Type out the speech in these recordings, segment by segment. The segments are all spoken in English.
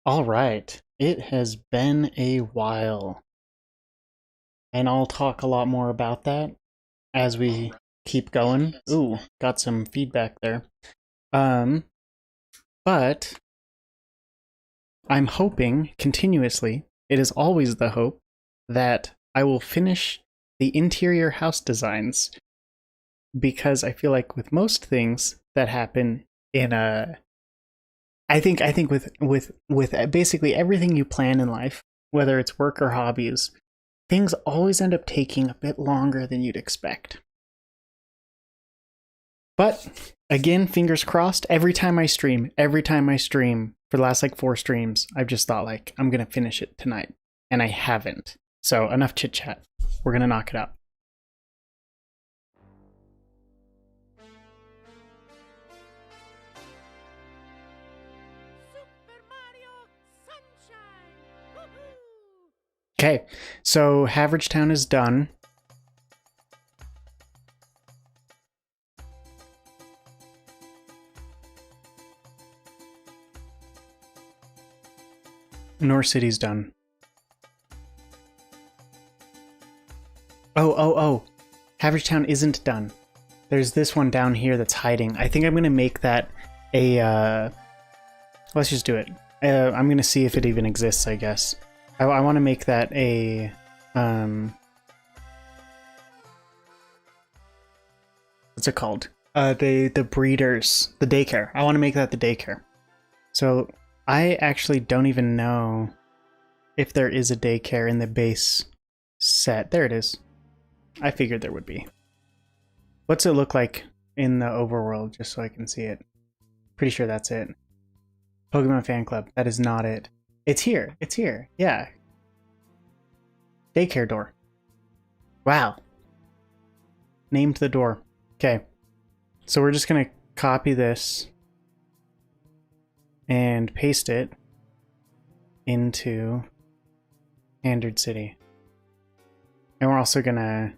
All right. It has been a while, and I'll talk a lot more about that as we keep going. Ooh, got some feedback there. Um, but I'm hoping continuously, it is always the hope that I will finish the interior house designs because I feel like with most things that happen in a I think with basically everything you plan in life, whether it's work or hobbies, things always end up taking a bit longer than you'd expect. But again, fingers crossed, every time I stream for the last like 4 streams, I've just thought like I'm going to finish it tonight and I haven't. So, enough chit chat. We're going to knock it out. Okay, so Haveragetown is done. North City's done. Oh. Haveragetown isn't done. There's this one down here that's hiding. I think I'm going to make that a... let's just do it. I'm going to see if it even exists, I guess. I want to make that a... what's it called? The breeders. The daycare. I want to make that the daycare. So I actually don't even know if there is a daycare in the base set. There it is. I figured there would be. What's it look like in the overworld, just so I can see it? Pretty sure that's it. Pokemon Fan Club. That is not it. It's here. It's here. Yeah. Daycare door. Wow. Named the door. Okay. So we're just going to copy this and paste it into Standard City. And we're also going to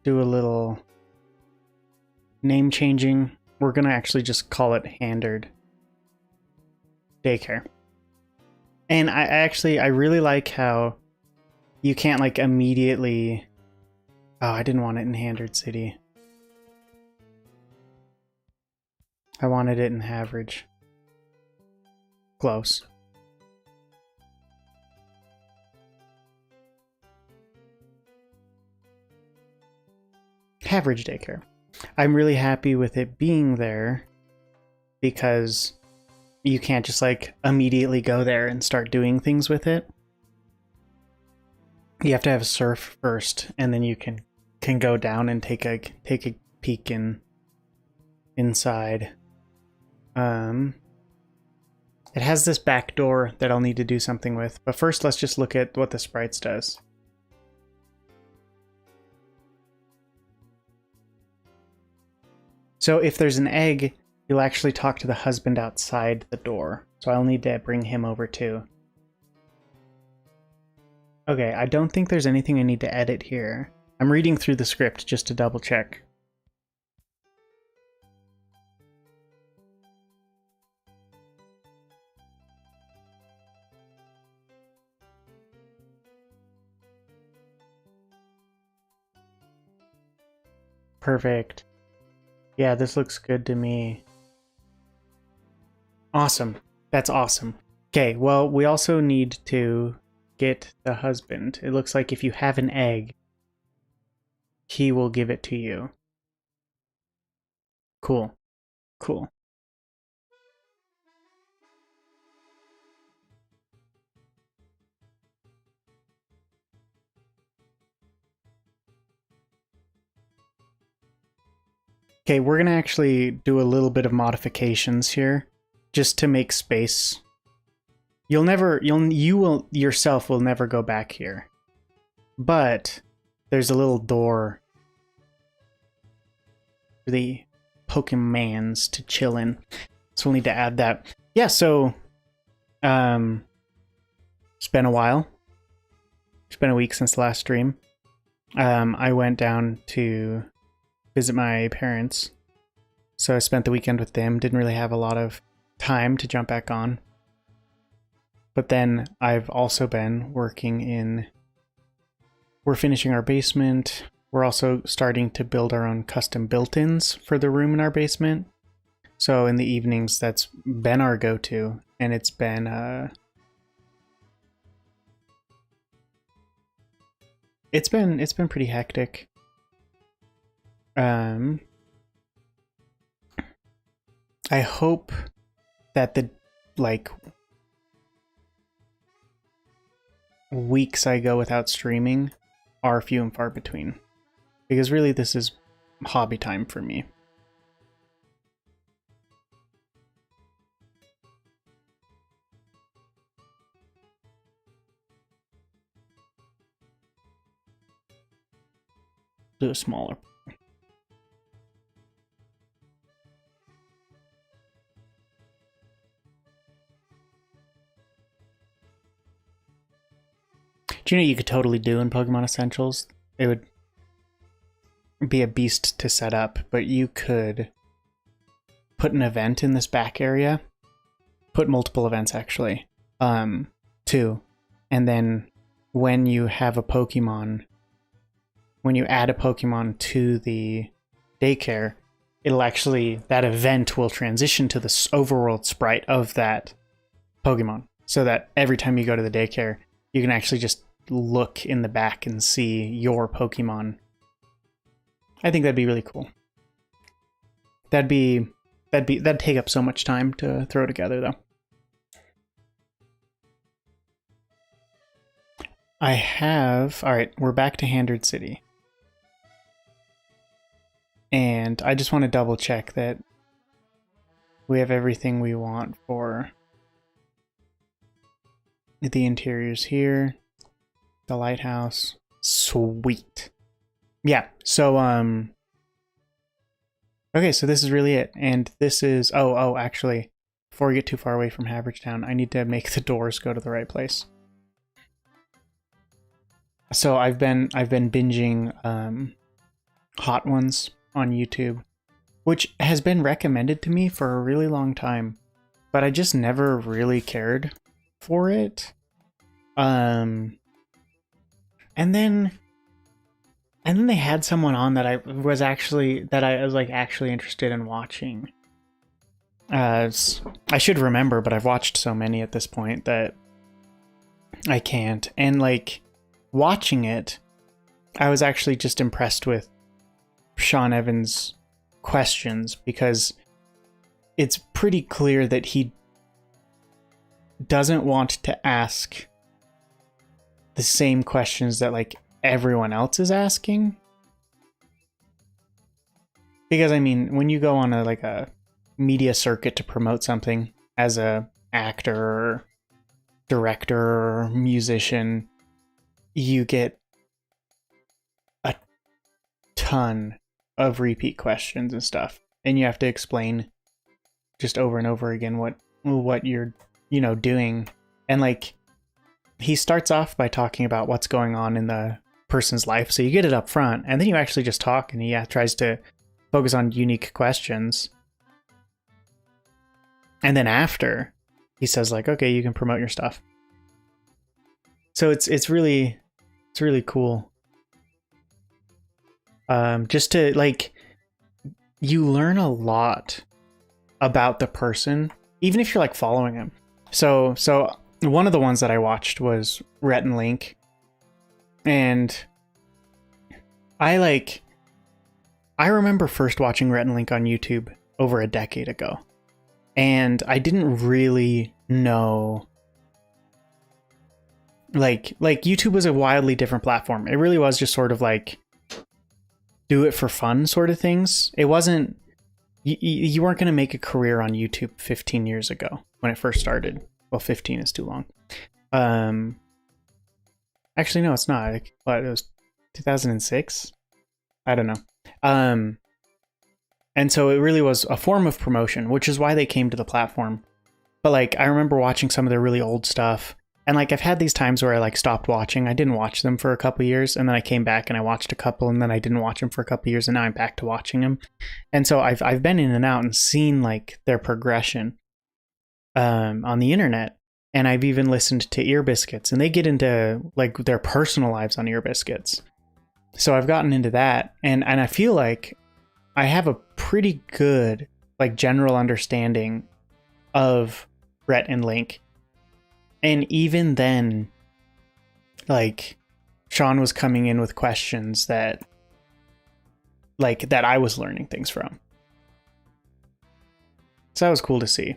do a little name changing. We're going to actually just call it Handard Daycare. And I really like how you can't like immediately... Oh, I didn't want it in Handard City. I wanted it in Haverage. Close. Haverage Daycare. I'm really happy with it being there because you can't just like immediately go there and start doing things with it. You have to have a surf first, and then you can go down and take a peek inside. It has this back door that I'll need to do something with, but first let's just look at what the sprites does. So if there's an egg, you'll actually talk to the husband outside the door. So I'll need to bring him over too. Okay, I don't think there's anything I need to edit here. I'm reading through the script just to double check. Perfect. Yeah, this looks good to me. Awesome. That's awesome. Okay, well, we also need to get the husband. It looks like if you have an egg, he will give it to you. Cool. Cool. Okay, we're gonna actually do a little bit of modifications here, just to make space. You will yourself will never go back here, but there's a little door for the Pokemans to chill in, so we'll need to add that. Yeah, so it's been a while. It's been a week since the last stream. I went down to visit my parents, so I spent the weekend with them. Didn't really have a lot of time to jump back on. But then I've also been working in, we're finishing our basement. We're also starting to build our own custom built-ins for the room in our basement. So in the evenings, that's been our go-to, and it's been pretty hectic. I hope that the weeks I go without streaming are few and far between, because really this is hobby time for me. Do a smaller. Do you know you could totally do in Pokemon Essentials? It would be a beast to set up, but you could put an event in this back area. Put multiple events, actually. Too. And then when you have a Pokemon, when you add a Pokemon to the daycare, it'll actually, that event will transition to the overworld sprite of that Pokemon. So that every time you go to the daycare, you can actually just look in the back and see your Pokemon. I think that'd be really cool. That'd take up so much time to throw together, though. Alright, we're back to Handred City. And I just want to double check that we have everything we want for the interiors here. The lighthouse. Sweet. Yeah, so, okay, so this is really it. And this is, actually, before we get too far away from Havertown, I need to make the doors go to the right place. So I've been binging Hot Ones on YouTube, which has been recommended to me for a really long time, but I just never really cared for it. And then they had someone on that I was actually interested in watching. I should remember, but I've watched so many at this point that I can't. And like watching it, I was actually just impressed with Sean Evans' questions, because it's pretty clear that he doesn't want to ask the same questions that like everyone else is asking. Because I mean, when you go on a media circuit to promote something as a actor or director or musician, you get a ton of repeat questions and stuff, and you have to explain just over and over again what you're doing. And like, he starts off by talking about what's going on in the person's life, so you get it up front, and then you actually just talk, and he tries to focus on unique questions. And then after, he says like, okay, you can promote your stuff. So it's really cool. Just to like, you learn a lot about the person, even if you're like following him. So one of the ones that I watched was Rhett and Link, and I remember first watching Rhett and Link on YouTube over a decade ago, and I didn't really know. Like YouTube was a wildly different platform. It really was just sort of like do it for fun sort of things. It wasn't, you weren't going to make a career on YouTube 15 years ago when it first started. Well, 15 is too long. Actually, no, it's not. What, it was 2006? I don't know. And so it really was a form of promotion, which is why they came to the platform. But like, I remember watching some of their really old stuff. And like, I've had these times where I like stopped watching. I didn't watch them for a couple years, and then I came back and I watched a couple, and then I didn't watch them for a couple years, and now I'm back to watching them. And so I've been in and out and seen like their progression on the internet. And I've even listened to Ear Biscuits, and they get into like their personal lives on Ear Biscuits. So I've gotten into that, and I feel like I have a pretty good like general understanding of Rhett and Link. And even then, like, Sean was coming in with questions that I was learning things from. So that was cool to see.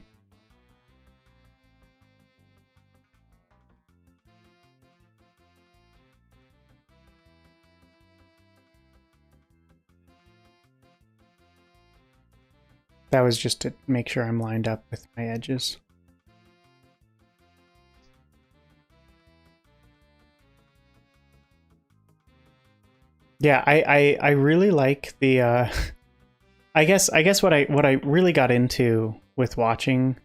That was just to make sure I'm lined up with my edges. Yeah, I really like the I guess what I really got into with watching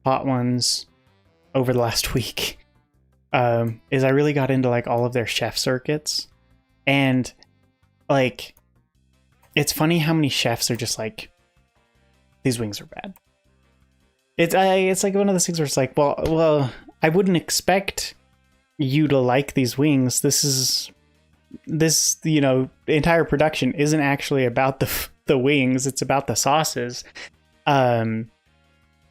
Hot Ones over the last week is I really got into like all of their chef circuits. And like it's funny how many chefs are just like, these wings are bad. It's like one of those things where it's like, well, I wouldn't expect you to like these wings. This entire production isn't actually about the wings. It's about the sauces. But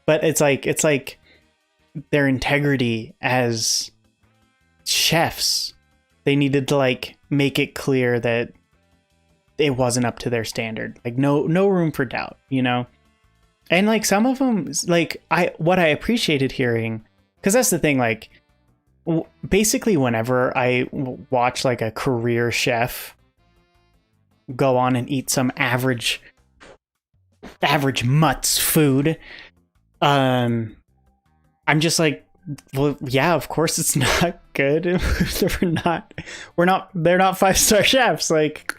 it's like their integrity as chefs. They needed to like make it clear that it wasn't up to their standard. Like no room for doubt, you know? And like some of them, like what I appreciated hearing, because that's the thing, like basically whenever I watch like a career chef go on and eat some average mutt's food, I'm just like, well, yeah, of course it's not good. They're not 5-star chefs. Like,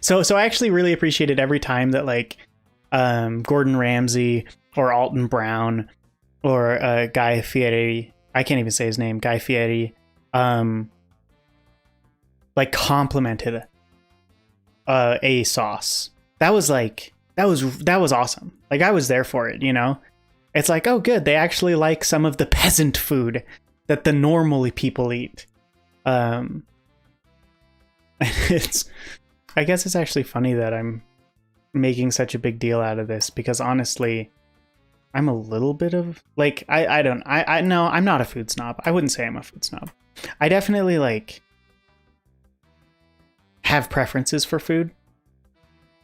so I actually really appreciated every time that like Gordon Ramsay or Alton Brown or Guy Fieri, I can't even say his name, Guy Fieri, like complimented a sauce. That was awesome. Like I was there for it, you know? It's like, oh good, they actually like some of the peasant food that the normally people eat. I guess it's actually funny that I'm making such a big deal out of this, because honestly, I'm a little bit of like, no, I'm not a food snob. I wouldn't say I'm a food snob. I definitely like have preferences for food,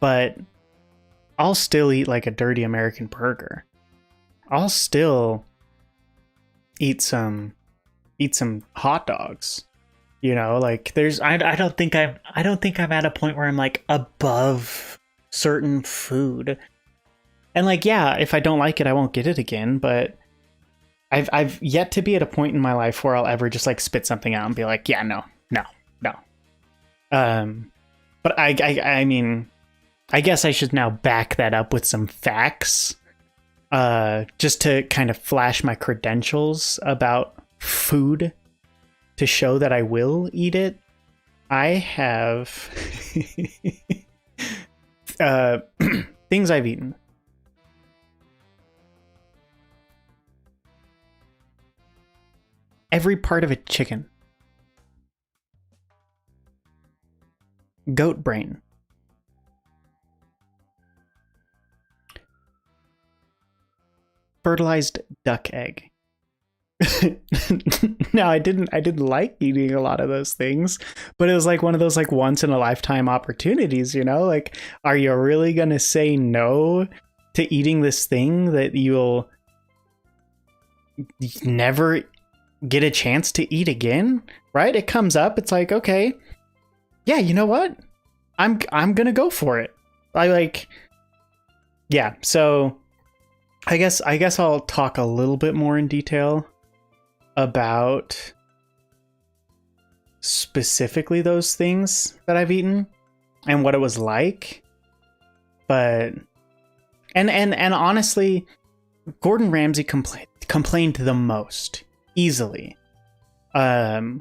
but I'll still eat like a dirty American burger. I'll still eat some hot dogs. You know, like I don't think I'm at a point where I'm like above certain food. And like, yeah, if I don't like it, I won't get it again, but I've yet to be at a point in my life where I'll ever just like spit something out and be like, yeah, no. But I mean, I guess I should now back that up with some facts, just to kind of flash my credentials about food to show that I will eat it. I have things I've eaten. Every part of a chicken. Goat brain. Fertilized duck egg. Now I didn't like eating a lot of those things, but it was like one of those like once in a lifetime opportunities, you know? Like, are you really gonna say no to eating this thing that you'll never get a chance to eat again? Right? It comes up, it's like, okay, yeah, you know what? I'm gonna go for it. Yeah, so I guess I'll talk a little bit more in detail about specifically those things that I've eaten and what it was like. But and honestly, Gordon Ramsay complained the most easily. But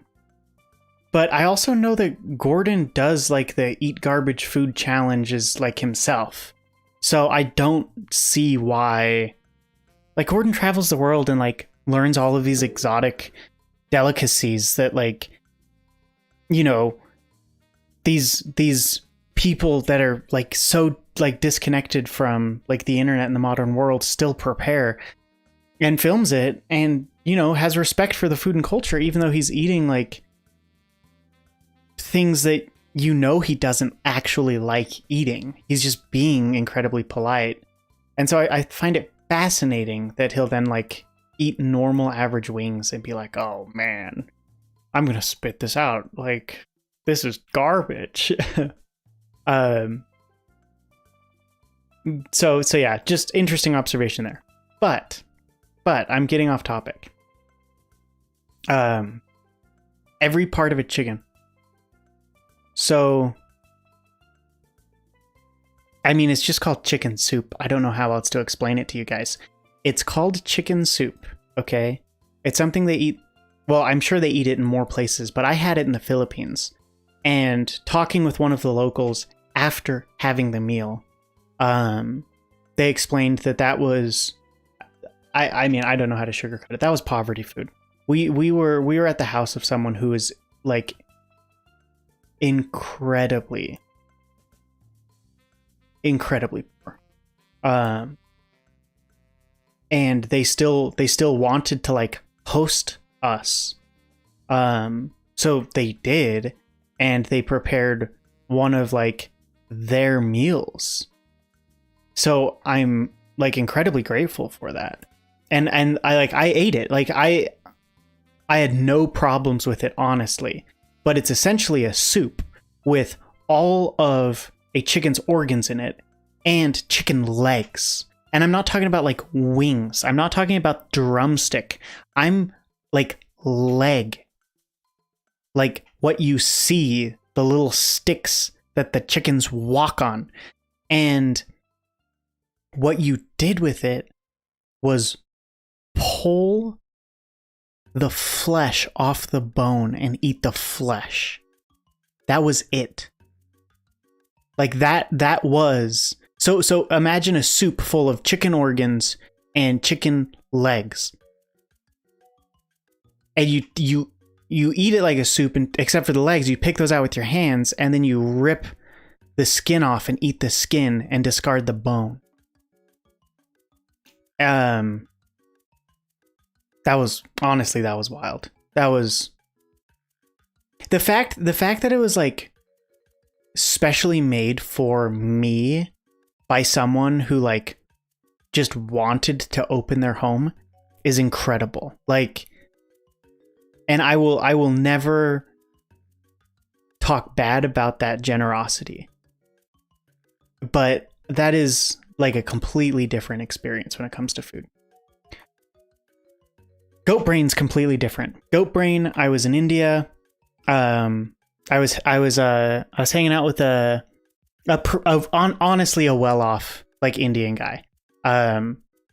I also know that Gordon does like the eat garbage food challenges like himself. So I don't see why, like, Gordon travels the world and like learns all of these exotic delicacies that, like, you know, these people that are like so like disconnected from like the internet and the modern world still prepare, and films it, and, you know, has respect for the food and culture, even though he's eating like things that, you know, he doesn't actually like eating. He's just being incredibly polite. And so I find it fascinating that he'll then like eat normal average wings and be like, oh man, I'm gonna spit this out, like this is garbage. So yeah, just interesting observation there. But I'm getting off topic. Every part of a chicken. So, I mean, it's just called chicken soup. I don't know how else to explain it to you guys. It's called chicken soup, okay? It's something they eat. Well, I'm sure they eat it in more places, but I had it in the Philippines. And talking with one of the locals after having the meal, they explained that was, I mean, I don't know how to sugarcoat it. That was poverty food. We were at the house of someone who was like incredibly poor. And they still wanted to like host us. So they did, and they prepared one of like their meals. So I'm like incredibly grateful for that. And I ate it. Like I had no problems with it, honestly. But it's essentially a soup with all of a chicken's organs in it and chicken legs. And I'm not talking about like wings. I'm not talking about drumstick. I'm like leg. Like what you see, the little sticks that the chickens walk on. And what you did with it was pull the flesh off the bone and eat the flesh. That was it. Like that was so imagine a soup full of chicken organs and chicken legs. And you eat it like a soup, and except for the legs, you pick those out with your hands, and then you rip the skin off and eat the skin and discard the bone. That was wild. That was the fact that it was like specially made for me by someone who like just wanted to open their home is incredible. Like, and I will never talk bad about that generosity. But that is like a completely different experience when it comes to food. Goat brain's completely different. Goat brain, I was in India. I was hanging out with honestly a well-off like Indian guy.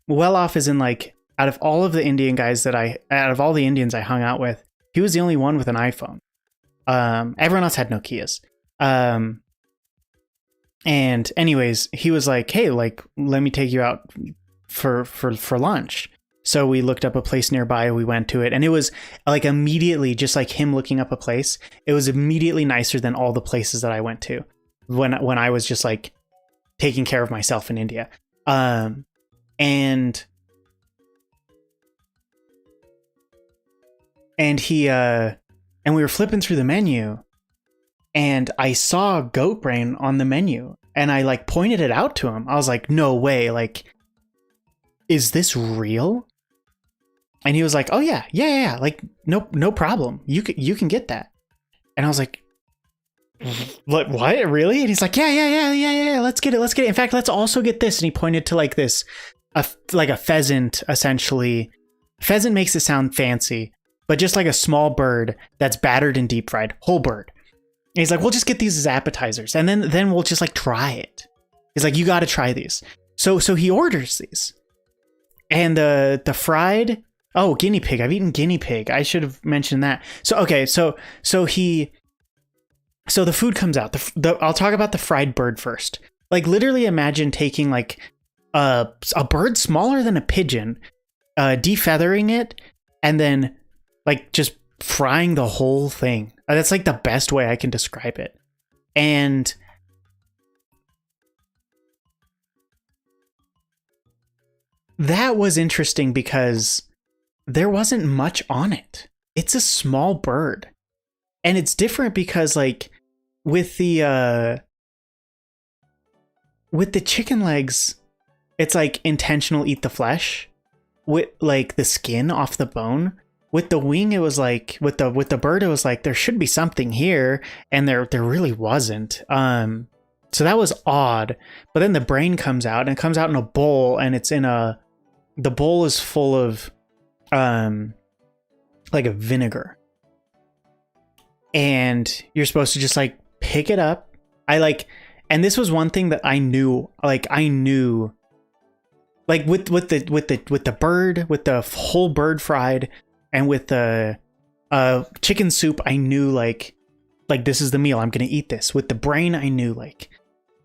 Well-off is in like out of all the Indians I hung out with, he was the only one with an iPhone. Everyone else had Nokias. And anyways, he was like, "Hey, like, let me take you out for lunch." So we looked up a place nearby, we went to it, and it was like immediately, just like him looking up a place, it was immediately nicer than all the places that I went to when I was just like taking care of myself in India. And he and we were flipping through the menu, and I saw goat brain on the menu, and I like pointed it out to him. I was like, "No way, like, is this real?" And he was like, "Oh yeah, like no problem. You can get that." And I was like, "What? Really?" And he's like, "Yeah. Let's get it. In fact, let's also get this." And he pointed to like this, like a pheasant, essentially. Pheasant makes it sound fancy, but just like a small bird that's battered and deep fried, whole bird. And he's like, "We'll just get these as appetizers, and then we'll just like try it." He's like, "You got to try these." So he orders these, and the fried. Oh, guinea pig. I've eaten guinea pig. I should have mentioned that. So, okay. So the food comes out. I'll talk about the fried bird first. Like literally imagine taking like a bird smaller than a pigeon, defeathering it, and then like just frying the whole thing. That's like the best way I can describe it. And that was interesting because there wasn't much on it. It's a small bird. And it's different because like with the chicken legs, it's like intentional eat the flesh with like the skin off the bone. With the wing, it was like with the bird, it was like there should be something here, and there really wasn't. So that was odd. But then the brain comes out, and it comes out in a bowl, and it's in the bowl is full of like a vinegar. And you're supposed to just like pick it up. And this was one thing that I knew like with the bird, with the whole bird fried, and with the chicken soup, I knew like this is the meal. I'm going to eat this. With the brain, I knew like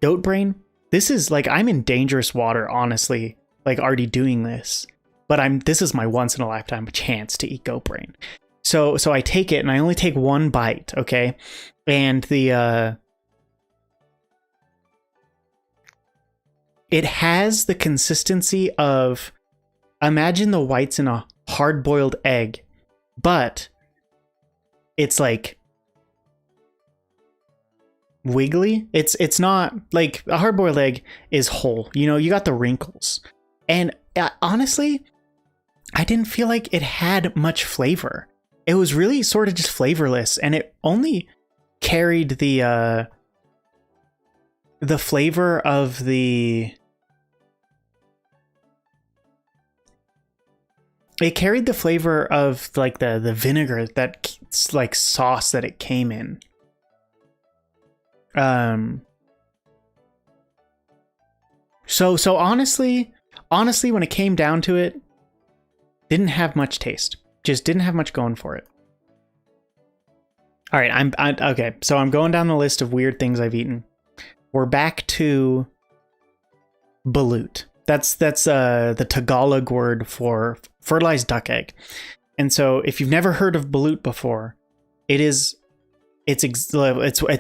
goat brain. This is like, I'm in dangerous water, honestly, like already doing this, but this is my once in a lifetime chance to eat goat brain. So I take it, and I only take one bite. Okay. And it has the consistency of, imagine the whites in a hard-boiled egg, but it's like wiggly. It's not like a hard-boiled egg is whole. You know, you got the wrinkles. And honestly, I didn't feel like it had much flavor. It was really sort of just flavorless, and it only carried the flavor of the... It carried the flavor of like the vinegar, that like sauce that it came in. So honestly, when it came down to it, didn't have much taste. Just didn't have much going for it. All right, okay. So I'm going down the list of weird things I've eaten. We're back to balut. That's the Tagalog word for fertilized duck egg. And so if you've never heard of balut before, it's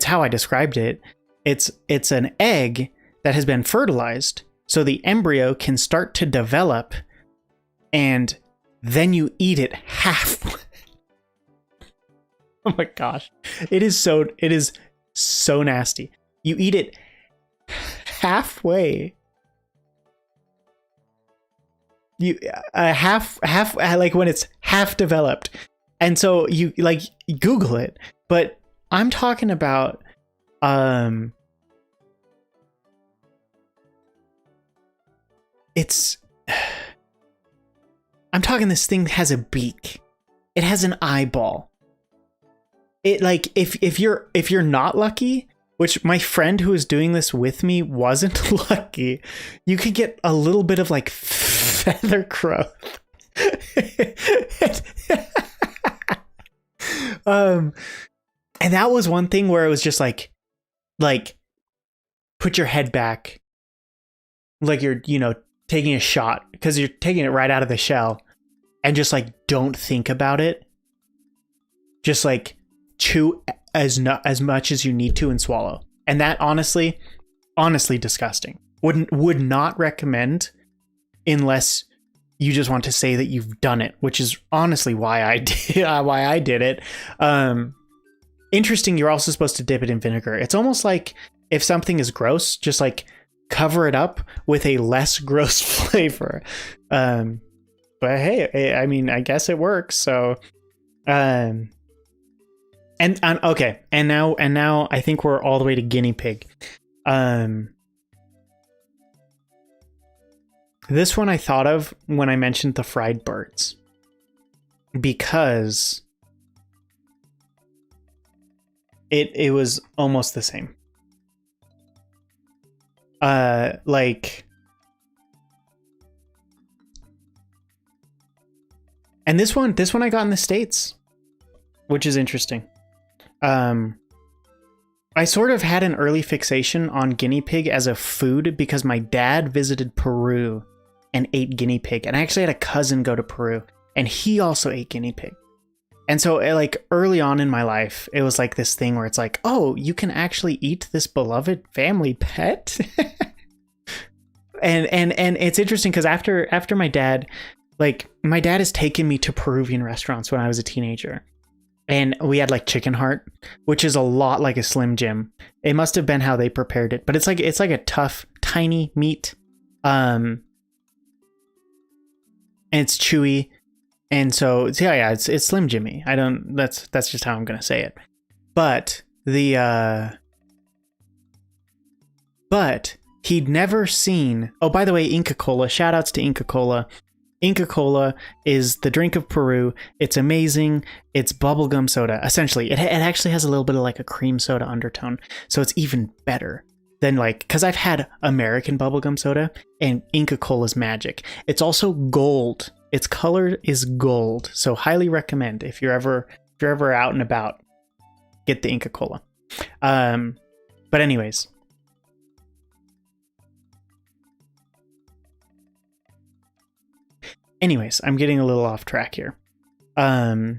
how I described it. It's an egg that has been fertilized, so the embryo can start to develop, and then you eat it half. Oh my gosh. It is so nasty. You eat it halfway. You half like when it's half developed. And so you like Google it, but I'm talking about I'm talking this thing has a beak. It has an eyeball. It like if you're not lucky, which my friend who was doing this with me wasn't lucky, you could get a little bit of like feather growth. And that was one thing where it was just like put your head back, like you're, taking a shot, because you're taking it right out of the shell, and just like don't think about it. Just like chew as much as you need to and swallow. And that honestly disgusting. Would not recommend unless you just want to say that you've done it, which is honestly why I did it. Interesting, you're also supposed to dip it in vinegar. It's almost like if something is gross, just like cover it up with a less gross flavor. But hey, I mean, I guess it works. So, and okay, and now I think we're all the way to guinea pig. This one I thought of when I mentioned the fried birds, because it was almost the same. Like, and this one I got in the States, which is interesting. I sort of had an early fixation on guinea pig as a food because my dad visited Peru and ate guinea pig. And I actually had a cousin go to Peru and he also ate guinea pig. And so like early on in my life, it was like this thing where it's like, oh, you can actually eat this beloved family pet. and it's interesting because after my dad has taken me to Peruvian restaurants when I was a teenager. And we had like chicken heart, which is a lot like a Slim Jim. It must have been how they prepared it, but it's like a tough, tiny meat. And it's chewy. And so it's Slim Jimmy. That's just how I'm gonna say it. But but he'd never seen, oh, by the way, Inca Cola, shout outs to Inca Cola. Inca Cola is the drink of Peru. It's amazing. It's bubblegum soda. Essentially, it actually has a little bit of like a cream soda undertone. So it's even better than like, because I've had American bubblegum soda and Inca Cola's magic. It's also gold. Its color is gold. So highly recommend if you're ever out and about, get the Inca Cola. But anyways. I'm getting a little off track here. I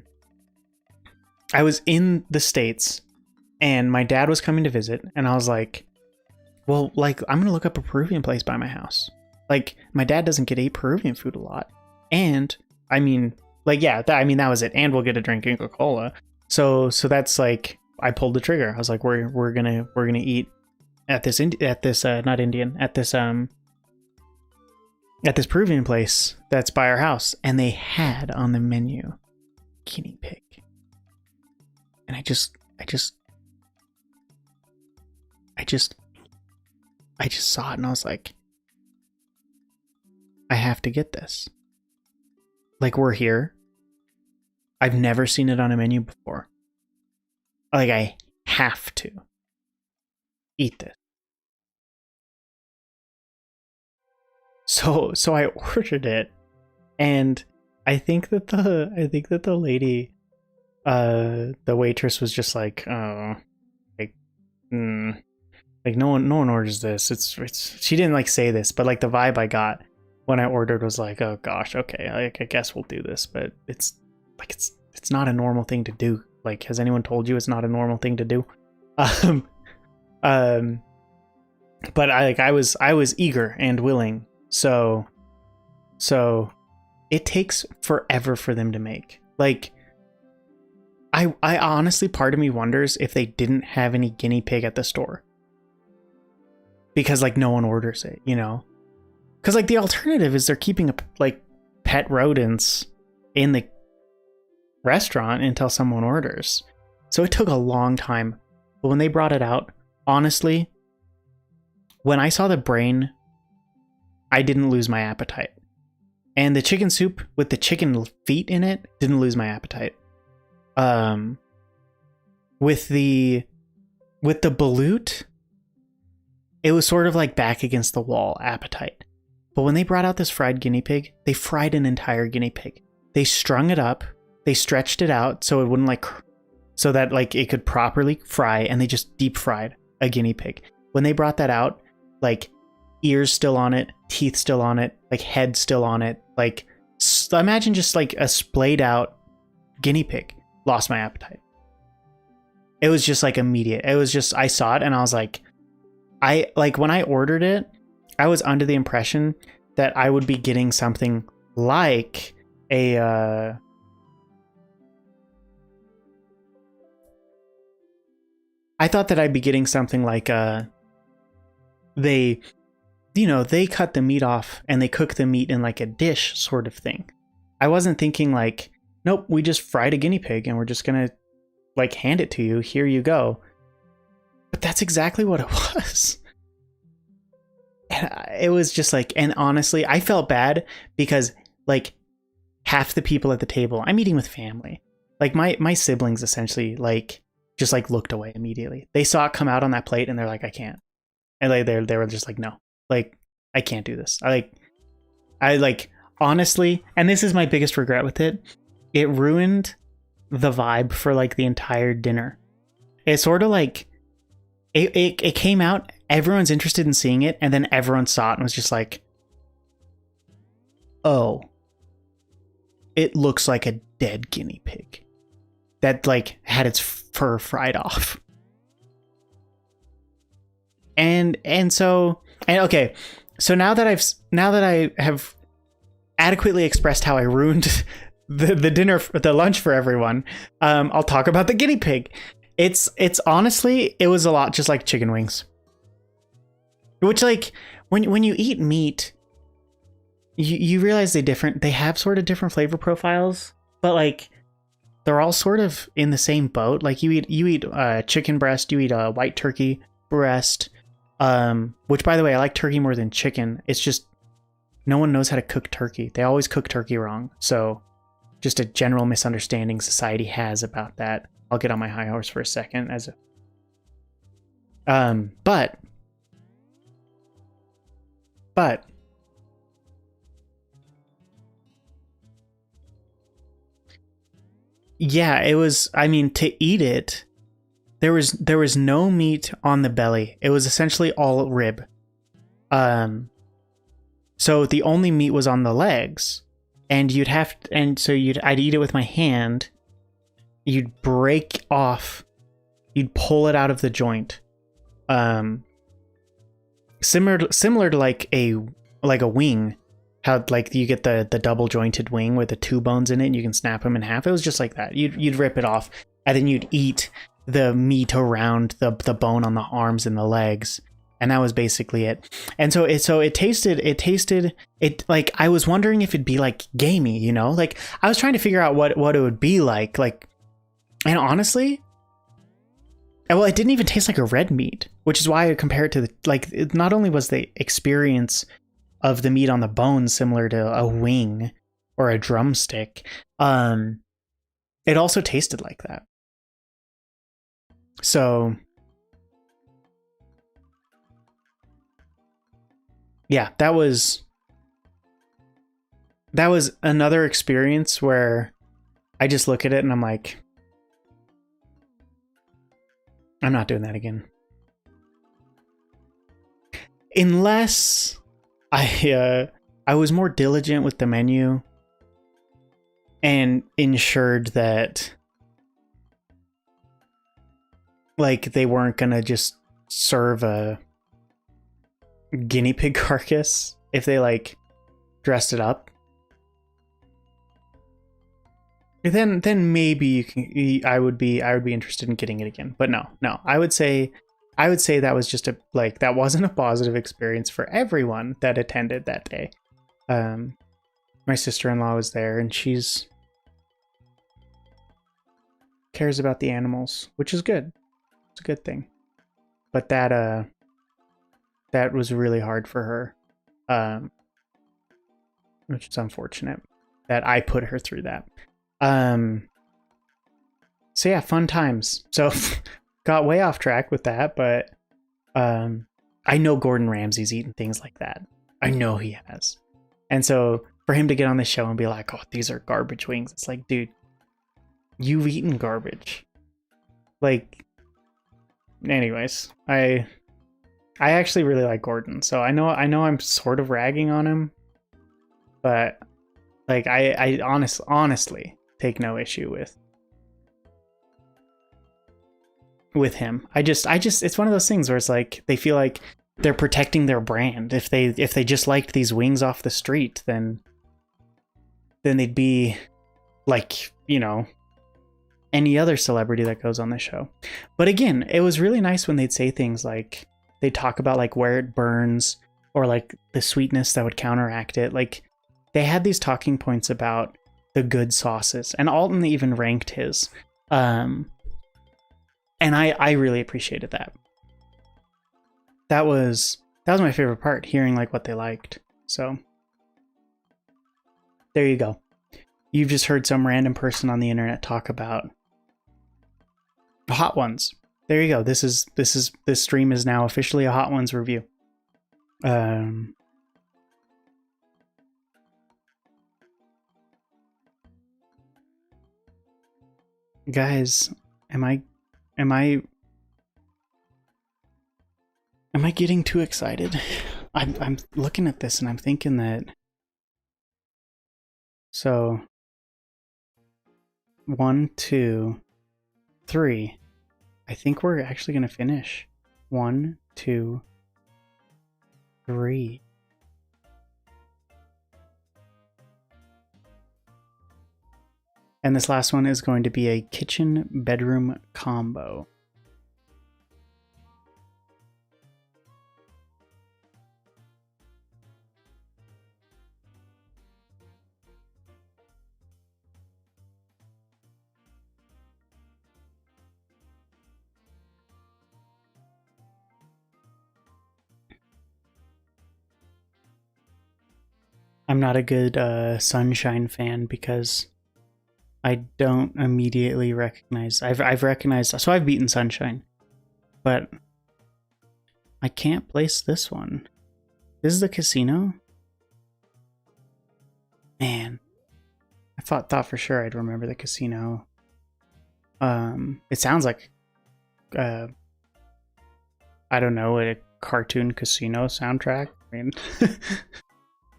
was in the States and my dad was coming to visit and I was like, well, like, I'm going to look up a Peruvian place by my house. Like, my dad doesn't get to eat Peruvian food a lot. And I mean, like, yeah, that was it. And we'll get a drink Inca Cola. So that's like, I pulled the trigger. I was like, we're going to eat at this Peruvian place that's by our house, and they had on the menu guinea pig. And I just saw it and I was like, I have to get this. Like, we're here. I've never seen it on a menu before. Like, I have to eat this. So I ordered it, and I think that the lady, the waitress was just like, oh, like no one orders this. It's she didn't like say this, but like the vibe I got when I ordered was like, oh gosh, okay, like I guess we'll do this, but it's not a normal thing to do. Like, has anyone told you it's not a normal thing to do? But I was eager and willing. So it takes forever for them to make. Like, I honestly, part of me wonders if they didn't have any guinea pig at the store. Because like no one orders it, you know? Because like the alternative is they're keeping like pet rodents in the restaurant until someone orders. So it took a long time. But when they brought it out, honestly, when I saw the brain, I didn't lose my appetite. And the chicken soup with the chicken feet in it didn't lose my appetite. With the balut, it was sort of like back against the wall appetite. But when they brought out this fried guinea pig, they fried an entire guinea pig. They strung it up, they stretched it out so it wouldn't like, so that like it could properly fry, and they just deep fried a guinea pig. When they brought that out, like ears still on it, teeth still on it, like head still on it. Like, imagine just like a splayed out guinea pig. Lost my appetite. It was just like immediate. It was just, I saw it and I was like, when I ordered it, I was under the impression that I would be getting something like a, I thought that I'd be getting something like they cut the meat off and they cook the meat in like a dish sort of thing. I wasn't thinking like, nope, we just fried a guinea pig and we're just gonna like hand it to you. Here you go. But that's exactly what it was. And it was just like, and honestly, I felt bad because like half the people at the table, I'm eating with family. Like my siblings essentially like just like looked away immediately. They saw it come out on that plate and they're like, I can't. And like they were just like, no, like I can't do this. I honestly, and this is my biggest regret with it. It ruined the vibe for like the entire dinner. It's sort of like it came out, everyone's interested in seeing it, and then everyone saw it and was just like, oh, it looks like a dead guinea pig that like had its fur fried off. And okay, so now that I have adequately expressed how I ruined the lunch for everyone, I'll talk about the guinea pig. It's honestly, it was a lot just like chicken wings. Which, like, when you eat meat, you realize they have sort of different flavor profiles, but like they're all sort of in the same boat. Like you eat chicken breast, you eat a white turkey breast, which, by the way, I like turkey more than chicken. It's just no one knows how to cook turkey. They always cook turkey wrong. So just a general misunderstanding society has about that. I'll get on my high horse for a second but yeah, it was, I mean, to eat it, there was no meat on the belly. It was essentially all rib. So the only meat was on the legs, and I'd eat it with my hand. You'd pull it out of the joint. Similar to like a wing, how like you get the double jointed wing with the two bones in it and you can snap them in half. It was just like that. You'd rip it off and then you'd eat the meat around the bone on the arms and the legs, and that was basically it. And so it tasted like, I was wondering if it'd be like gamey, you know, like I was trying to figure out what it would be like, and honestly, well, it didn't even taste like a red meat, which is why I compare it to not only was the experience of the meat on the bone similar to a wing or a drumstick, it also tasted like that. So yeah, that was another experience where I just look at it and I'm like, I'm not doing that again. Unless I was more diligent with the menu and ensured that like they weren't gonna just serve a guinea pig carcass if they like dressed it up. Then maybe I would be interested in getting it again. But no, I would say that was just that wasn't a positive experience for everyone that attended that day. My sister-in-law was there, and she's cares about the animals, which is good. It's a good thing. But that was really hard for her, which is unfortunate that I put her through that. So yeah, fun times. So got way off track with that, but I know Gordon Ramsay's eaten things like that. I know he has. And so for him to get on the show and be like, oh, these are garbage wings, it's like, dude, you've eaten garbage. Like, anyways, I actually really like Gordon, so I know I'm sort of ragging on him, but like I honestly take no issue with him. I just it's one of those things where it's like they feel like they're protecting their brand. If they just liked these wings off the street, then they'd be like, you know, any other celebrity that goes on the show. But again, it was really nice when they'd say things like, they talk about like where it burns or like the sweetness that would counteract it. Like they had these talking points about the good sauces, and Alton even ranked his. And I really appreciated that. That was my favorite part, hearing like what they liked. So there you go. You've just heard some random person on the internet talk about Hot Ones. There you go. This stream is now officially a Hot Ones review. Guys, am I getting too excited? I'm looking at this and I'm thinking that So 1, 2, 3. I think we're actually going to finish. 1, 2, 3. And this last one is going to be a kitchen bedroom combo. I'm not a good Sunshine fan because I don't immediately recognize. I've recognized, so I've beaten Sunshine, but I can't place this one. This is the casino? Man, I thought for sure I'd remember the casino. It sounds like, I don't know, a cartoon casino soundtrack. I mean,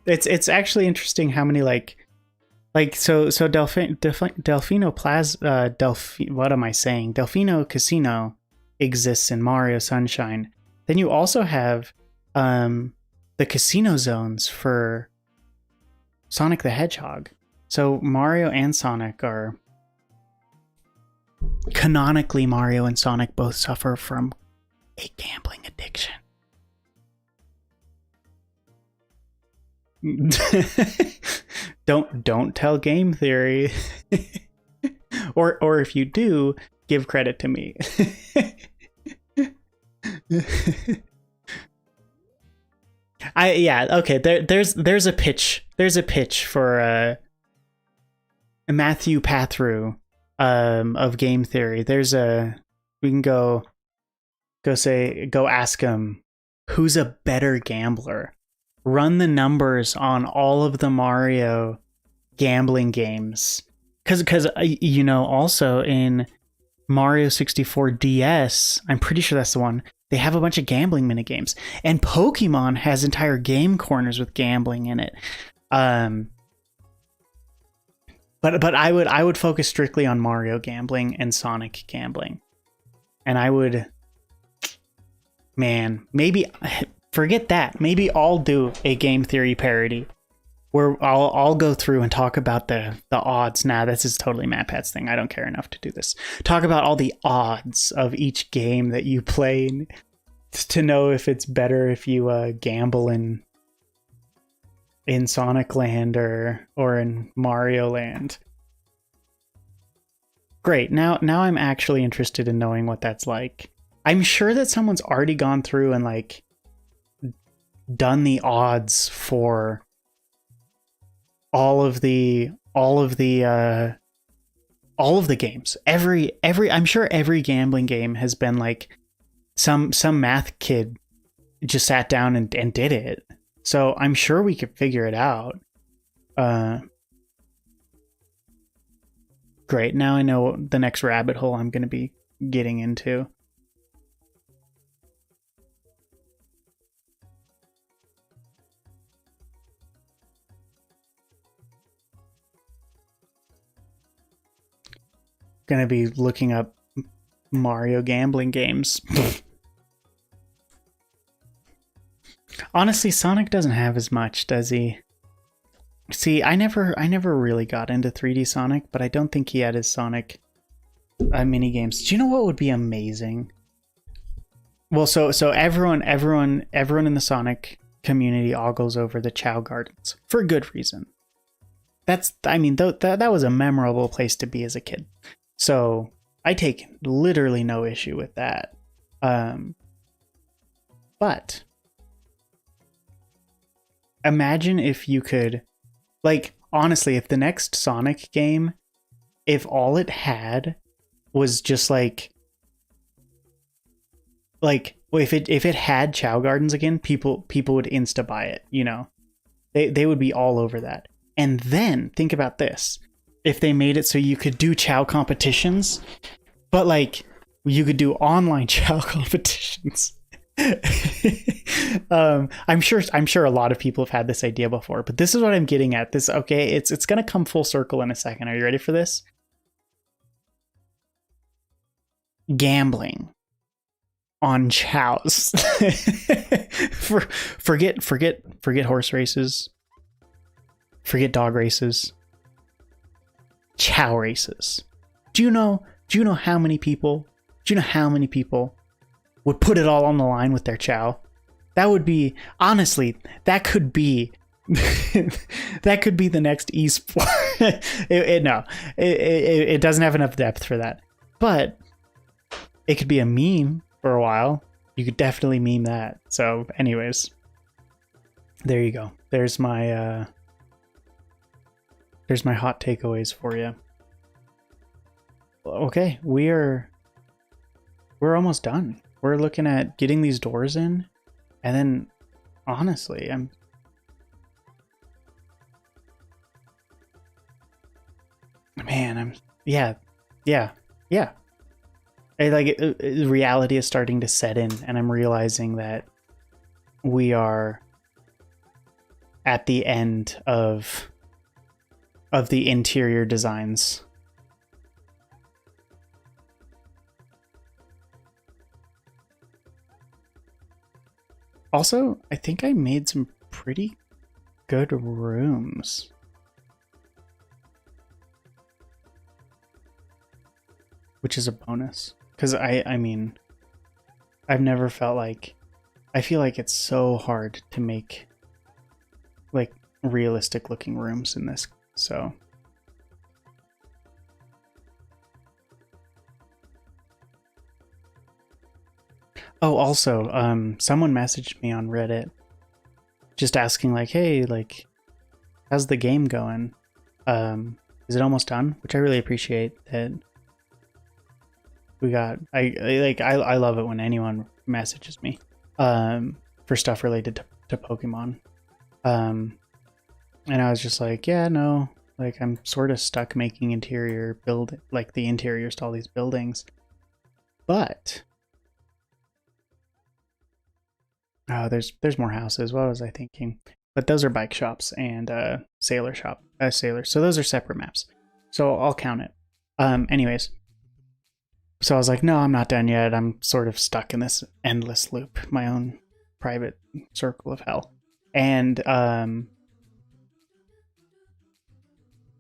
it's actually interesting how many Delfino Casino exists in Mario Sunshine. Then you also have the casino zones for Sonic the Hedgehog. So Mario and Sonic are canonically, Mario and Sonic both suffer from a gambling addiction. Don't tell game theory. or if you do, give credit to me. There's a pitch. There's a pitch for Matthew Pathru of game theory. We can go ask him who's a better gambler. Run the numbers on all of the Mario gambling games. Because also in Mario 64 DS, I'm pretty sure that's the one, they have a bunch of gambling minigames. And Pokemon has entire game corners with gambling in it. But I would focus strictly on Mario gambling and Sonic gambling. And I would... Man, maybe... Forget that. Maybe I'll do a game theory parody where I'll go through and talk about the odds. Nah, this is totally MatPat's thing. I don't care enough to do this. Talk about all the odds of each game that you play to know if it's better if you gamble in Sonic Land or in Mario Land. Great. Now I'm actually interested in knowing what that's like. I'm sure that someone's already gone through and done the odds for all of the games. I'm sure every gambling game has been some math kid just sat down and did it. So I'm sure we could figure it out. Great. Now I know the next rabbit hole I'm going to be getting into. Gonna be looking up Mario gambling games. Honestly, Sonic doesn't have as much, does he? See, I never really got into 3D Sonic, but I don't think he had his Sonic mini games. Do you know what would be amazing? Well, so everyone in the Sonic community ogles over the Chow Gardens for good reason. That was a memorable place to be as a kid. So I take literally no issue with that. But imagine if you could, honestly, if the next Sonic game, if all it had was just if it had Chow Gardens again, people would insta buy it, They would be all over that. And then think about this. If they made it so you could do Chow competitions, but you could do online Chow competitions. I'm sure a lot of people have had this idea before, but this is what I'm getting at. This okay, it's gonna come full circle in a second. Are you ready for this? Gambling on chows. for, forget horse races. Forget dog races. Chow races. Do you know how many people? Do you know how many people would put it all on the line with their chow? That would be honestly, that could be that could be the next esport. It doesn't have enough depth for that. But it could be a meme for a while. You could definitely meme that. So, anyways, there you go. There's my hot takeaways for you. Okay, we're almost done. We're looking at getting these doors in, and then honestly, I'm yeah, yeah, yeah. Reality is starting to set in, and I'm realizing that we are at the end of the interior designs. Also, I think I made some pretty good rooms. Which is a bonus. Because I mean, I've never felt like, I feel like it's so hard to make like realistic looking rooms in this. So oh, also, someone messaged me on Reddit just asking like, hey, like, how's the game going? Is it almost done? Which I really appreciate that we got. I love it when anyone messages me for stuff related to Pokemon. And I was just like, yeah, no, like I'm sort of stuck making interior build, like the interiors to all these buildings. But oh, there's more houses. What was I thinking? But those are bike shops and sailor shop, sailor. So those are separate maps. So I'll count it. Anyways, so I was like, no, I'm not done yet. I'm sort of stuck in this endless loop, my own private circle of hell. And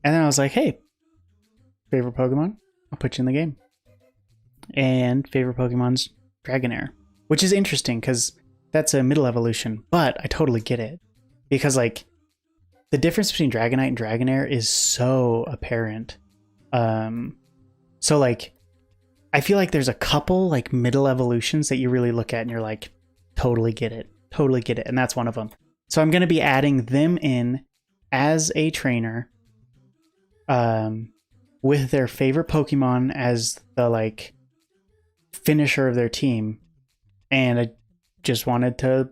then I was like, hey, favorite Pokemon? I'll put you in the game. And favorite Pokemon's Dragonair, which is interesting because that's a middle evolution, but I totally get it. Because, like, the difference between Dragonite and Dragonair is so apparent. So, like, I feel like there's a couple, like, middle evolutions that you really look at and you're like, totally get it. Totally get it. And that's one of them. So I'm going to be adding them in as a trainer with their favorite Pokemon as the, like, finisher of their team. And I just wanted to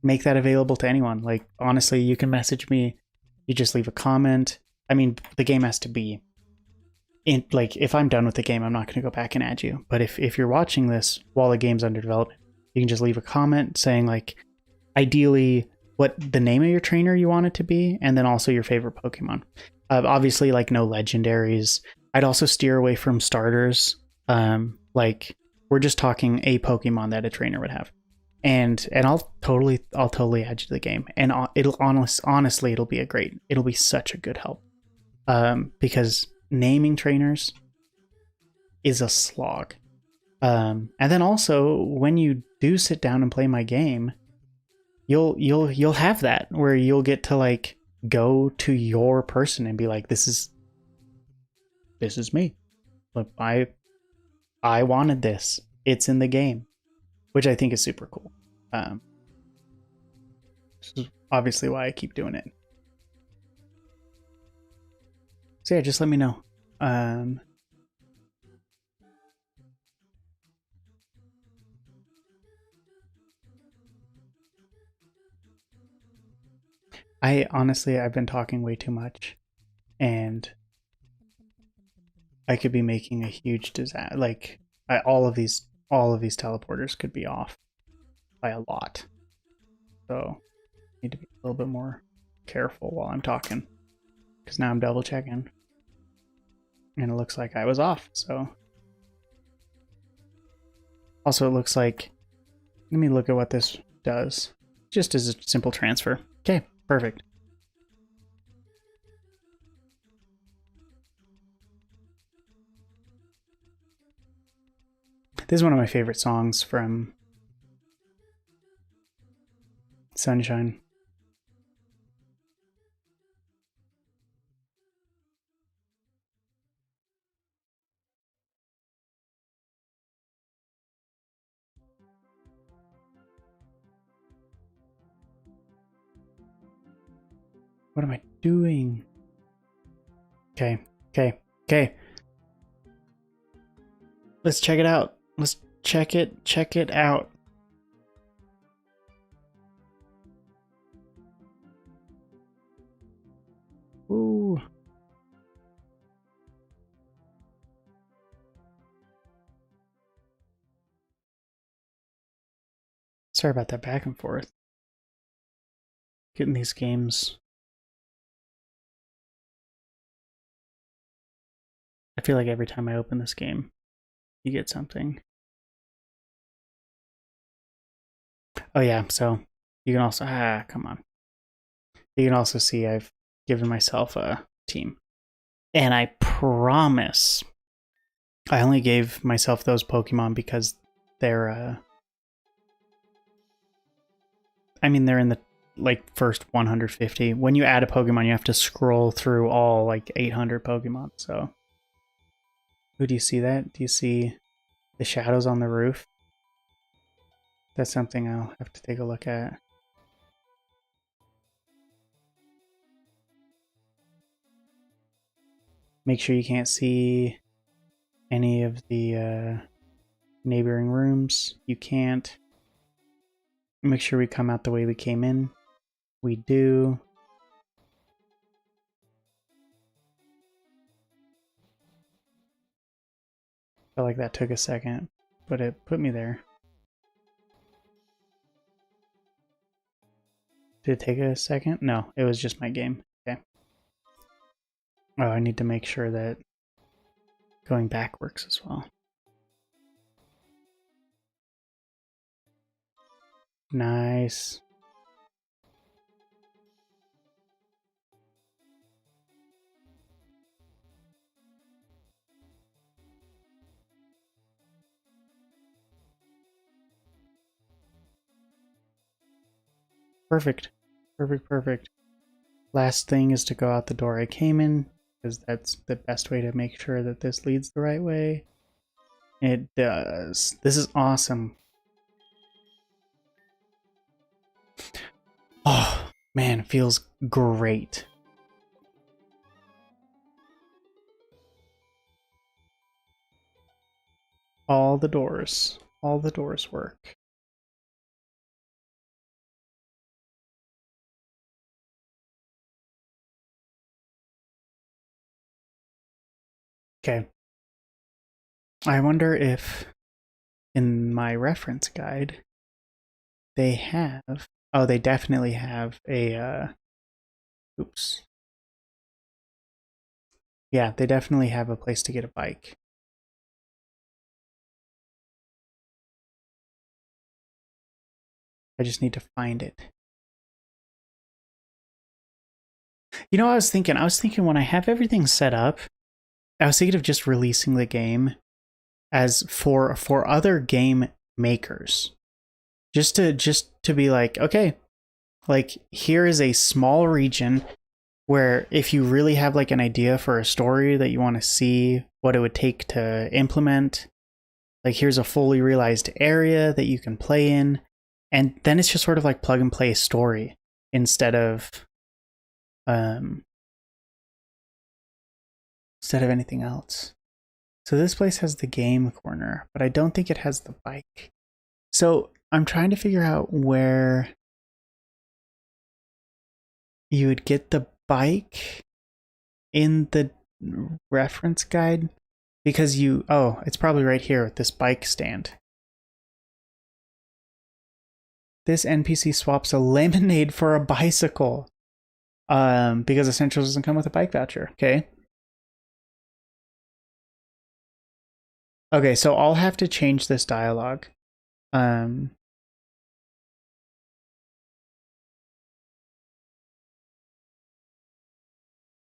make that available to anyone. Like, honestly, you can message me. You just leave a comment. I mean, the game has to be in, like, if I'm done with the game, I'm not going to go back and add you. But if you're watching this while the game's under development, you can just leave a comment saying, like, ideally what the name of your trainer you want it to be, and then also your favorite Pokemon. Obviously, like, no legendaries. I'd also steer away from starters. Like, we're just talking a Pokemon that a trainer would have. And I'll totally add you to the game. And it'll honestly, it'll be such a good help. Because naming trainers is a slog. And then also when you do sit down and play my game, you'll have that where you'll get to, like, go to your person and be like, this is me. Look, I wanted this. It's in the game, which I think is super cool. This is obviously why I keep doing it. So yeah, just let me know. I've been talking way too much, and I could be making a huge disaster. Like, all of these teleporters could be off. by a lot. So I need to be a little bit more careful while I'm talking, because now I'm double checking. And it looks like I was off, so. Also, it looks like, let me look at what this does. Just as a simple transfer. Okay, perfect. This is one of my favorite songs from Sunshine. What am I doing? Okay, okay, okay. Let's check it out. Let's check it out. Ooh. Sorry about that back and forth. Getting these games. I feel like every time I open this game, you get something. Oh yeah, so you can also, come on. You can also see I've given myself a team. And I promise I only gave myself those Pokemon because they're, I mean, they're in the like first 150. When you add a Pokemon, you have to scroll through all like 800 Pokemon. So, ooh, do you see that? Do you see the shadows on the roof? That's something I'll have to take a look at. Make sure you can't see any of the neighboring rooms. You can't. Make sure we come out the way we came in. We do. Felt like that took a second, but it put me there. Did it take a second? No, it was just my game. Okay. Oh, I need to make sure that going back works as well. Nice. Perfect. Perfect, perfect. Last thing is to go out the door I came in, because that's the best way to make sure that this leads the right way. It does. This is awesome. Oh, man, it feels great. All the doors work. Okay. I wonder if in my reference guide they have, oh, they definitely have a, oops. Yeah, they definitely have a place to get a bike. I just need to find it. You know what I was thinking? I was thinking when I have everything set up, I was thinking of just releasing the game as for other game makers. Just to be like, okay, like here is a small region where if you really have like an idea for a story that you want to see what it would take to implement, like here's a fully realized area that you can play in, and then it's just sort of like plug and play story um instead of anything else. So this place has the game corner, but I don't think it has the bike. So I'm trying to figure out where you would get the bike in the reference guide, because oh, it's probably right here with this bike stand. this NPC swaps a lemonade for a bicycle. Because Essentials doesn't come with a bike voucher. Okay. Okay, so I'll have to change this dialogue. I'll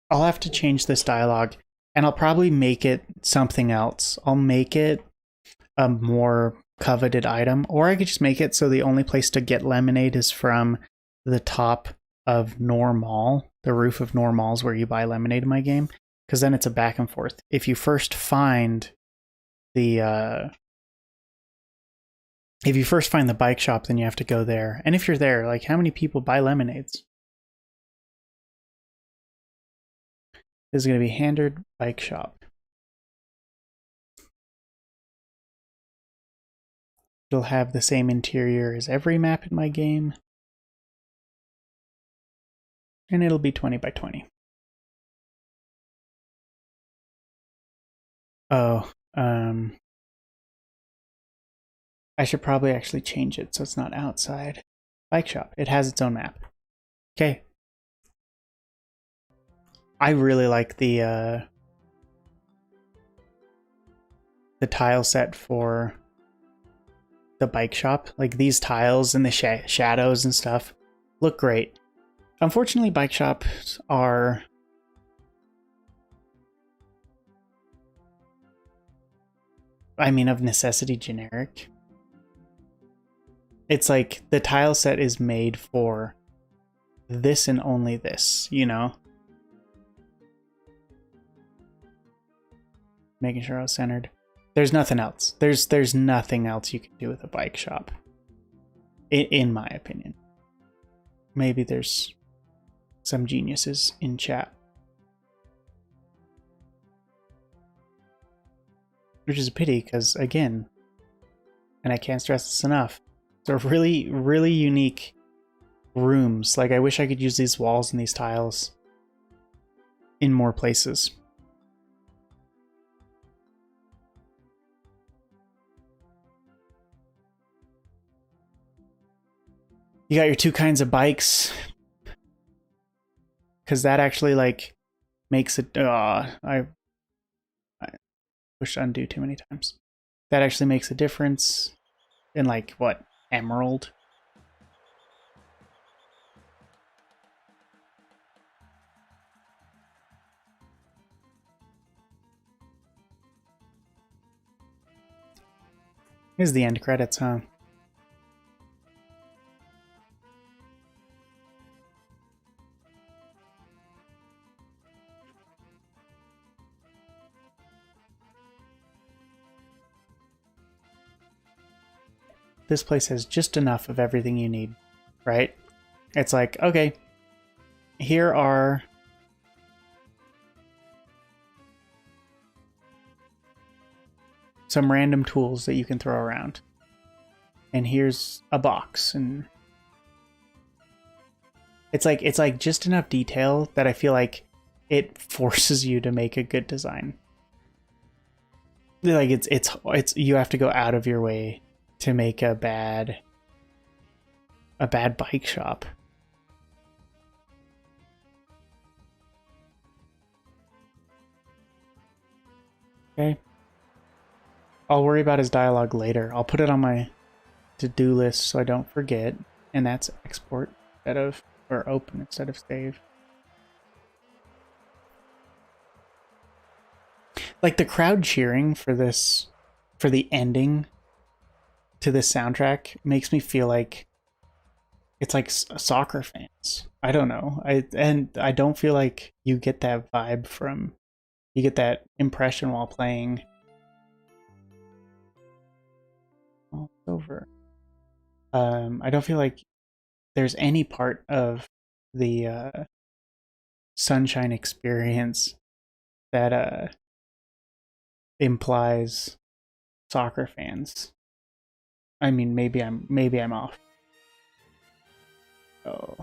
have to change this dialogue, and I'll probably make it something else. I'll make it a more coveted item, or I could just make it so the only place to get lemonade is from the top of Normal, the roof of Normal's where you buy lemonade in my game, because then it's a back and forth. If you first find the bike shop, then you have to go there. And if you're there, like, how many people buy lemonades? This is going to be Handard Bike Shop. It'll have the same interior as every map in my game. And it'll be 20 by 20. Oh, I should probably actually change it so it's not outside. Bike shop. It has its own map. Okay. I really like the tile set for the bike shop. Like, these tiles and the shadows and stuff look great. Unfortunately, bike shops are of necessity generic. It's like the tile set is made for this and only this, you know? Making sure I was centered. There's nothing else. There's nothing else you can do with a bike shop. In my opinion. Maybe there's some geniuses in chat. Which is a pity, because again, and I can't stress this enough, they're really, really unique rooms. Like, I wish I could use these walls and these tiles in more places. You got your two kinds of bikes, because that actually, like, makes it... I pushed undo too many times. That actually makes a difference in, like, what? Emerald? Here's the end credits, huh? This place has just enough of everything you need, right? It's like, okay, here are some random tools that you can throw around. And here's a box, and it's like just enough detail that I feel like it forces you to make a good design. Like, it's you have to go out of your way to make a bad bike shop. Okay. I'll worry about his dialogue later. I'll put it on my to-do list so I don't forget. And that's export instead of, or open instead of save. Like, the crowd cheering for this, for the ending to this soundtrack, makes me feel like it's like soccer fans. I don't know. I don't feel like you get that vibe from, you get that impression while playing. Oh, it's over. I don't feel like there's any part of the Sunshine experience that implies soccer fans. I mean, maybe I'm off. Oh,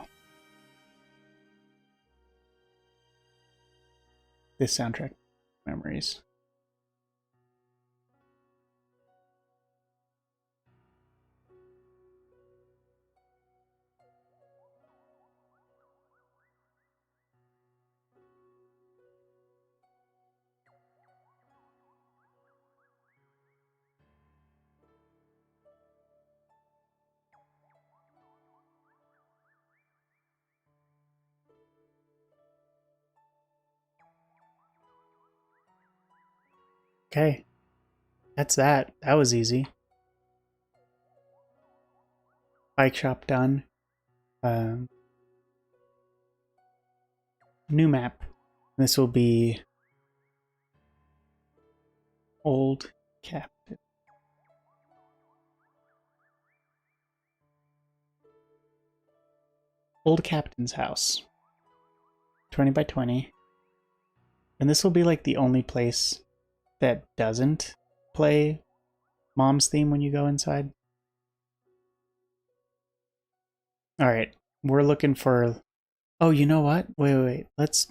this soundtrack memories. Okay, that's that. That was easy. Bike shop done. New map. This will be Old Captain. Old Captain's house. 20 by 20. And this will be like the only place that doesn't play Mom's theme when you go inside. Alright, we're looking for... Oh, you know what? Wait. Let's...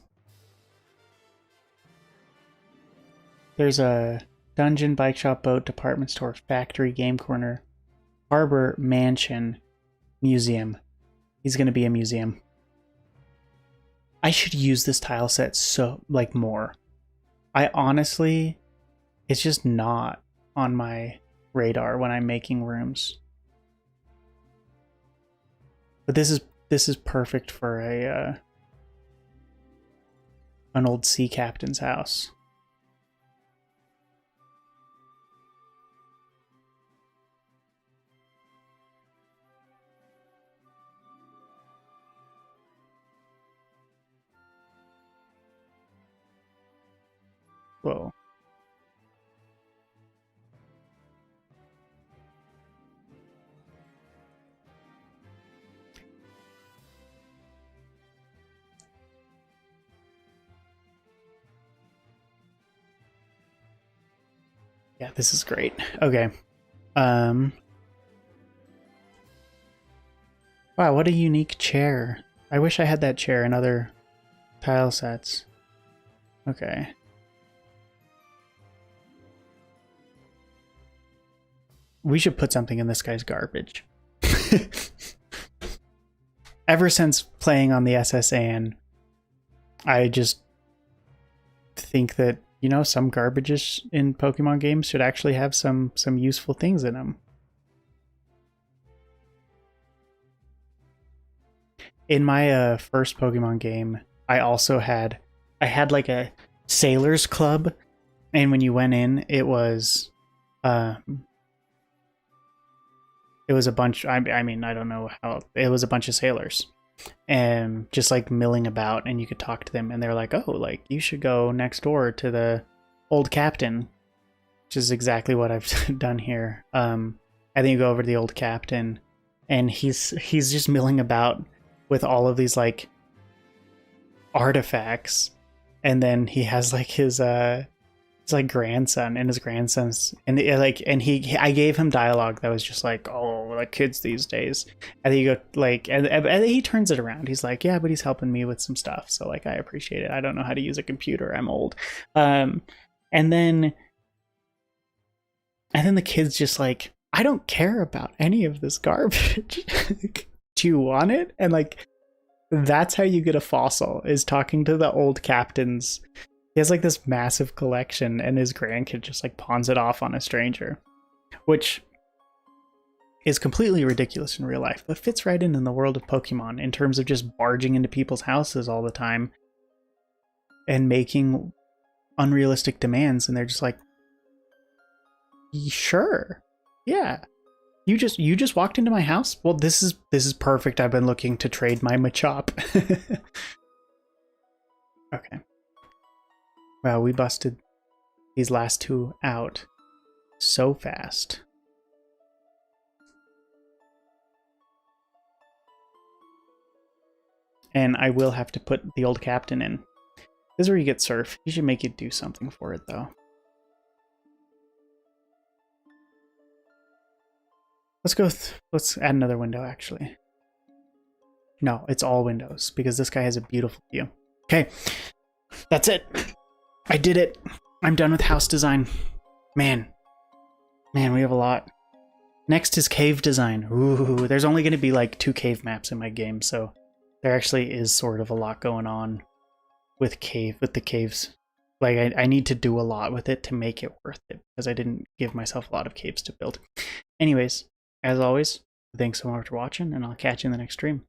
There's a dungeon, bike shop, boat, department store, factory, game corner, harbor, mansion, museum. He's gonna be a museum. I should use this tile set so, like, more. I honestly... It's just not on my radar when I'm making rooms. But this is perfect for a an old sea captain's house. Whoa. Yeah, this is great. Okay. Wow, what a unique chair. I wish I had that chair in other tile sets. Okay. We should put something in this guy's garbage. Ever since playing on the SSAN, I just think that, you know, some garbages in Pokemon games should actually have some useful things in them. In my first Pokemon game, I had like a sailors club, and when you went in, it was a bunch. I mean, I don't know how it was a bunch of sailors, and just like milling about, and you could talk to them, and they're like, "Oh, like you should go next door to the old captain," which is exactly what I've done here. I think you go over to the old captain, and he's just milling about with all of these like artifacts, and then he has like his like grandson and his grandsons, and I gave him dialogue that was just like, oh, like kids these days. And then you go like, and he turns it around. He's like, yeah, but he's helping me with some stuff, so like I appreciate it. I don't know how to use a computer. I'm old. And then the kid's just like, I don't care about any of this garbage. Do you want it? And like, that's how you get a fossil, is talking to the old captains. He has like this massive collection, and his grandkid just like pawns it off on a stranger, which is completely ridiculous in real life, but fits right in the world of Pokemon in terms of just barging into people's houses all the time and making unrealistic demands, and they're just like, sure, yeah. You just walked into my house? Well, this is perfect. I've been looking to trade my Machop. Okay. Wow, we busted these last two out so fast. And I will have to put the old captain in. This is where you get Surf. You should make it do something for it, though. Let's add another window, actually. No, it's all windows, because this guy has a beautiful view. Okay, that's it. I did it. I'm done with house design. Man, we have a lot. Next is cave design. Ooh, there's only going to be like 2 cave maps in my game, so there actually is sort of a lot going on with the caves. Like, I need to do a lot with it to make it worth it, because I didn't give myself a lot of caves to build. Anyways, as always, thanks so much for watching, and I'll catch you in the next stream.